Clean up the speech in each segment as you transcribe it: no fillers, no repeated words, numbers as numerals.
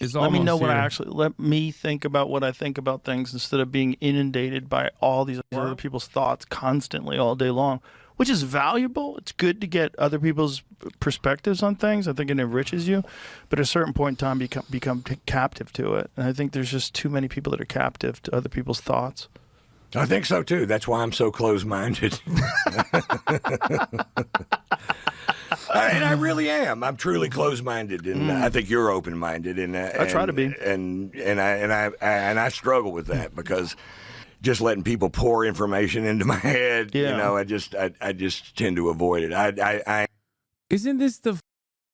It's Let me know almost what I here. actually. Let me think about what I think about things instead of being inundated by all these other people's thoughts constantly all day long, which is valuable. It's good to get other people's perspectives on things. I think it enriches you, but at a certain point in time, become captive to it. And I think there's just too many people that are captive to other people's thoughts. I think so too. That's why I'm so close-minded. And I really am. I'm truly close-minded, and I think you're open-minded. And I try to be. And I struggle with that because just letting people pour information into my head, Yeah. you know, I just tend to avoid it. I Isn't this the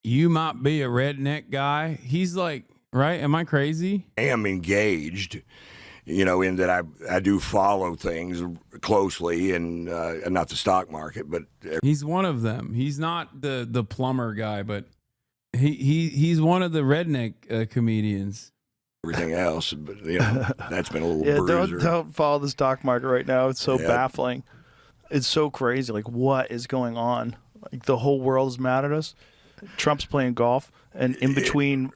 you might be a redneck guy? He's like, right? Am I crazy? am engaged, you know, in that I do follow things closely, and not the stock market, but He's one of them. He's not the plumber guy, but he's one of the redneck comedians. everything else. But you know, that's been a little bruiser. Don't follow the stock market right now. It's so Yep. baffling. It's so crazy. Like, what is going on? Like, the whole world is mad at us. Trump's playing golf, and in between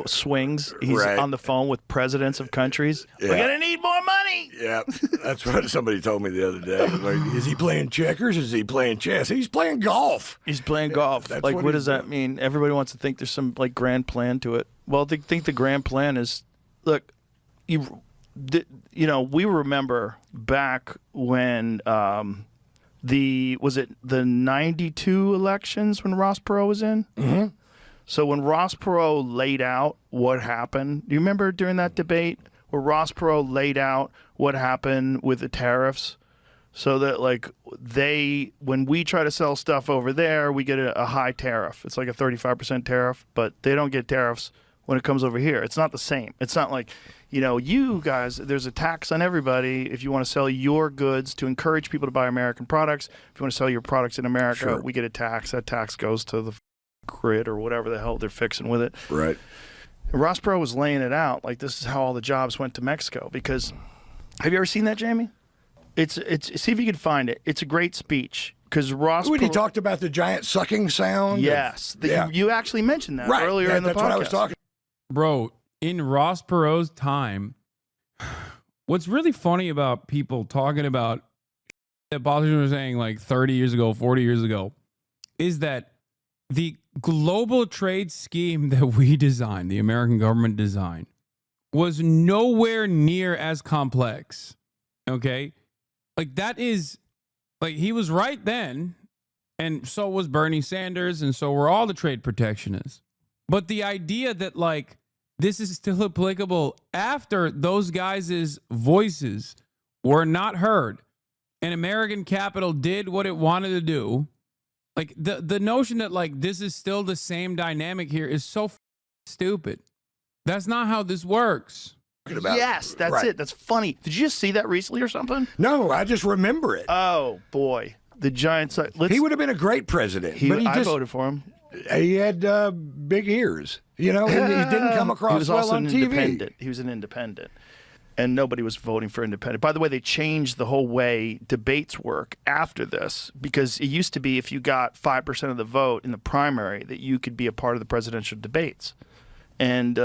swings, he's Right. on the phone with presidents of countries. We're Yeah. gonna need more money. Yeah, that's what somebody told me the other day. Like, is he playing checkers? Is he playing chess? He's playing golf. He's playing golf. That's Like, what what he's does that doing. mean? Everybody wants to think there's some like grand plan to it. Well, they think the grand plan is, look, you know, we remember back when was it the 92 elections when Ross Perot was in? Mm-hmm. So when Ross Perot laid out what happened, do you remember during that debate where Ross Perot laid out what happened with the tariffs? So that like when we try to sell stuff over there, we get a high tariff. It's like a 35% tariff, but they don't get tariffs when it comes over here. It's not the same. It's not like, you know, you guys, there's a tax on everybody if you want to sell your goods to encourage people to buy American products. If you want to sell your products in America, Sure. we get a tax. That tax goes to the grid or whatever the hell they're fixing with it. Right. And Ross Perot was laying it out like this is how all the jobs went to Mexico. Because have you ever seen that, Jamie? It's see if you can find it. It's a great speech because Ross. When he talked about the giant sucking sound. Yes, Yeah. you actually mentioned that Right. earlier Yeah, in the that's podcast. what I was talking. Bro, in Ross Perot's time, what's really funny about people talking about that politicians were saying like 30 years ago, 40 years ago, is that the global trade scheme that we designed, the American government designed, was nowhere near as complex. Okay? Like that is, like he was right then, and so was Bernie Sanders, and so were all the trade protectionists. But the idea that like this is still applicable after those guys' voices were not heard and American capital did what it wanted to do, like the notion that like this is still the same dynamic here is so stupid. That's not how this works. About. Yes, that's Right. it. That's funny. Did you just see that recently or something? No, I just remember it. Oh boy, the Giants. He would have been a great president. but I voted for him. He had big ears, you know, and he didn't come He across was well also on an TV. independent. He was an independent, and nobody was voting for independent. By the way, they changed the whole way debates work after this because it used to be if you got 5% of the vote in the primary that you could be a part of the presidential debates, and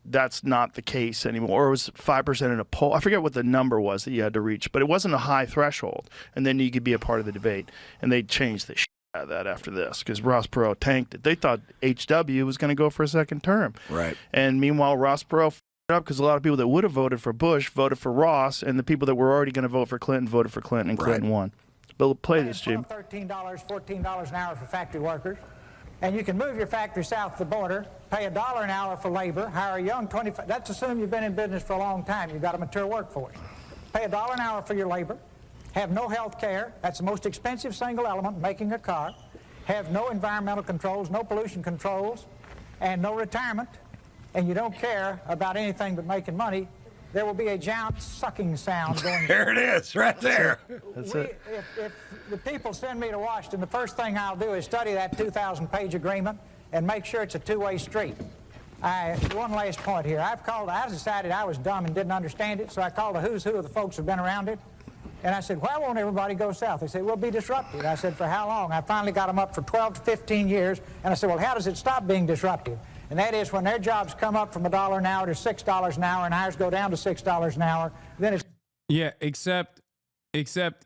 that's not the case anymore. Or it was 5% in a poll. I forget what the number was that you had to reach, but it wasn't a high threshold, and then you could be a part of the debate. And they changed the out of that after this because Ross Perot tanked it. They thought HW was going to go for a second term. Right. And meanwhile, Ross Perot f***ed it up because a lot of people that would have voted for Bush voted for Ross, and the people that were already going to vote for Clinton voted for Clinton, and Clinton won. But play this, Jim. $13, $14 an hour for factory workers. And you can move your factory south of the border, pay $1 an hour for labor, hire a young 25. That's assuming you've been in business for a long time. You've got a mature workforce. Pay $1 an hour for your labor. Have no health care. That's the most expensive single element, making a car. Have no environmental controls, no pollution controls, and no retirement. And you don't care about anything but making money. There will be a giant sucking sound going. There it is, right there. That's it. If the people send me to Washington, the first thing I'll do is study that 2,000-page agreement and make sure it's a two-way street. One last point here. I decided I was dumb and didn't understand it, so I called the who's who of the folks who've been around it. And I said, why won't everybody go south? They said, we'll be disrupted. I said, for how long? I finally got them up for 12 to 15 years. And I said, well, how does it stop being disruptive? and that is when their jobs come up from $1 an hour to $6 an hour and ours go down to $6 an hour, then it's... Yeah, except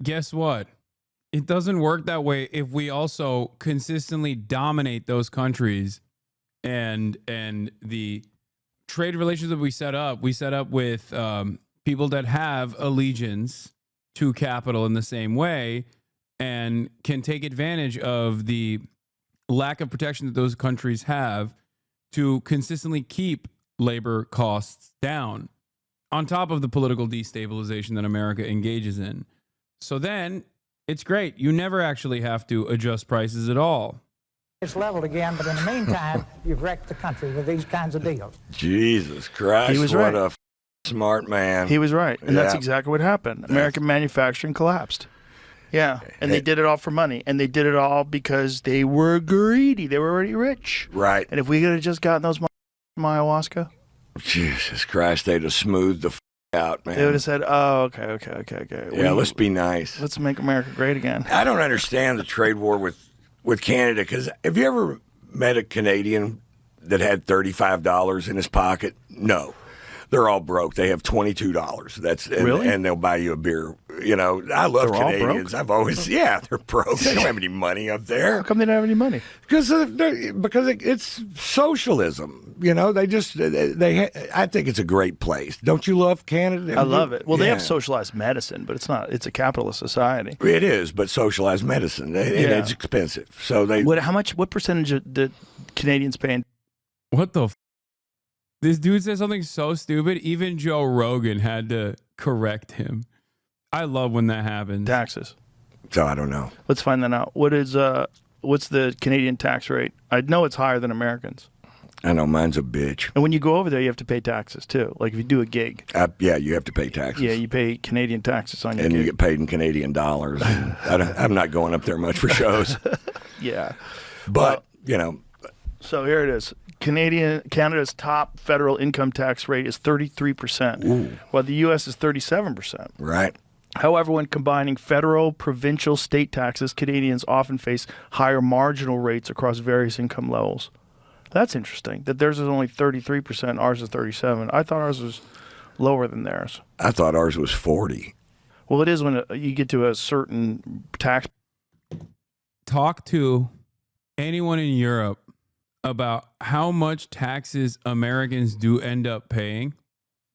guess what? It doesn't work that way if we also consistently dominate those countries and the trade relations that we set up with people that have allegiance to capital in the same way and can take advantage of the lack of protection that those countries have to consistently keep labor costs down on top of the political destabilization that America engages in. So then it's great. You never actually have to adjust prices at all. It's leveled again, but in the meantime, you've wrecked the country with these kinds of deals. Jesus Christ, He was what right. a smart man. He was right, and that's Yeah. exactly what happened. American manufacturing collapsed. Yeah, and they did it all for money, and they did it all because they were greedy. They were already rich. Right. And if we could have just gotten those ayahuasca, Jesus Christ, they'd have smoothed the out, man. they would have said, "Oh, okay. Yeah, let's be nice. Let's make America great again." I don't understand the trade war with Canada, because have you ever met a Canadian that had $35 in his pocket? No. They're all broke. They have $22. Really? And they'll buy you a beer. You know, I love They're all Canadians. broke? I've always, yeah, they're broke. They don't have any money up there. How come they don't have any money? Because it's socialism. You know, I think it's a great place. Don't you love Canada? I love it. Well, they have Yeah. socialized medicine, but it's not. It's a capitalist society. It is, but socialized medicine, and Yeah. it's expensive. So they. What percentage of the Canadians paying? What the This dude said something so stupid, even Joe Rogan had to correct him. I love when that happens. Taxes. So I don't know. Let's find that out. What's the Canadian tax rate? I know it's higher than Americans. I know mine's a bitch. And when you go over there, you have to pay taxes too. Like if you do a gig, Yeah, you have to pay taxes. yeah, you pay Canadian taxes on your and gig. you get paid in Canadian dollars. And I'm not going up there much for shows, Yeah. but you know, So here it is. Canada's top federal income tax rate is 33%, while the U.S. is 37%. right? However, when combining federal, provincial, state taxes, Canadians often face higher marginal rates across various income levels. That's interesting. That theirs is only 33%, ours is 37%. I thought ours was lower than theirs. I thought ours was 40. Well, it is when you get to a certain tax. Talk to anyone in Europe about how much taxes Americans do end up paying,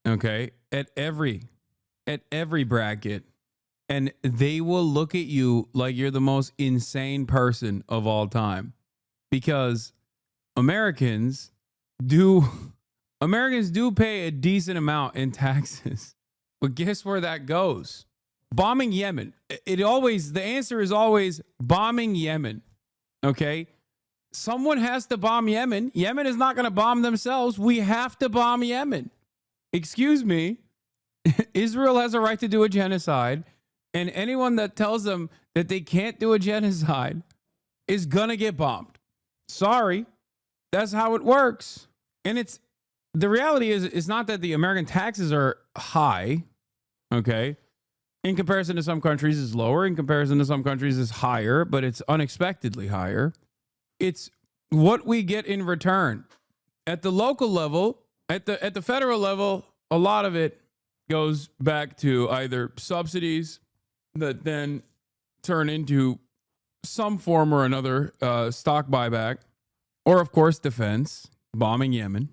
okay, at every bracket, and they will look at you like you're the most insane person of all time, because Americans do pay a decent amount in taxes. But guess where that goes? Bombing Yemen. The answer is always bombing Yemen. Okay? Someone has to bomb Yemen. Yemen is not going to bomb themselves. We have to bomb Yemen. Excuse me. Israel has a right to do a genocide, and anyone that tells them that they can't do a genocide is going to get bombed. Sorry. That's how it works. And the reality is, it's not that the American taxes are high, okay? In comparison to some countries, it's lower. In comparison to some countries, it's higher, but it's unexpectedly higher. It's what we get in return. At the local level, at the federal level, a lot of it goes back to either subsidies that then turn into some form or another stock buyback, or of course defense, bombing Yemen,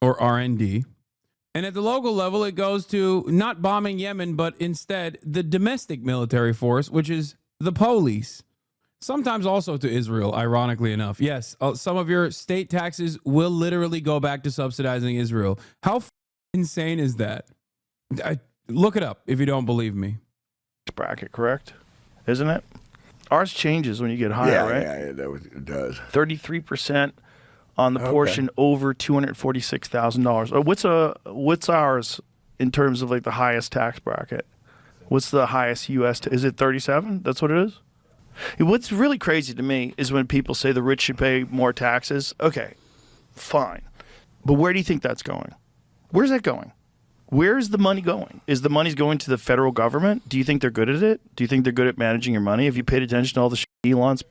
or R&D. And at the local level, it goes to not bombing Yemen, but instead the domestic military force, which is the police. Sometimes also to Israel, ironically enough. Yes, some of your state taxes will literally go back to subsidizing Israel. How insane is that? Look it up if you don't believe me. Bracket, correct? Isn't it? Ours changes when you get higher, right? Yeah, it does. 33% on the portion over $246,000. What's ours in terms of like the highest tax bracket? What's the highest U.S. Is it 37? That's what it is? What's really crazy to me is when people say the rich should pay more taxes. Okay, fine. But where do you think that's going? Where's that going? Where's the money going? Is the money going to the federal government? Do you think they're good at it? Do you think they're good at managing your money? Have you paid attention to all the shit Elon's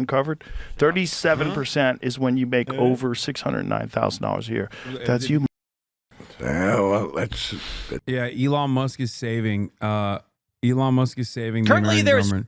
covered. 37% is when you make over $609,000 a year. That's you. Yeah, well, that's Yeah, Elon Musk is saving. Elon Musk is saving. Currently, the American there's government.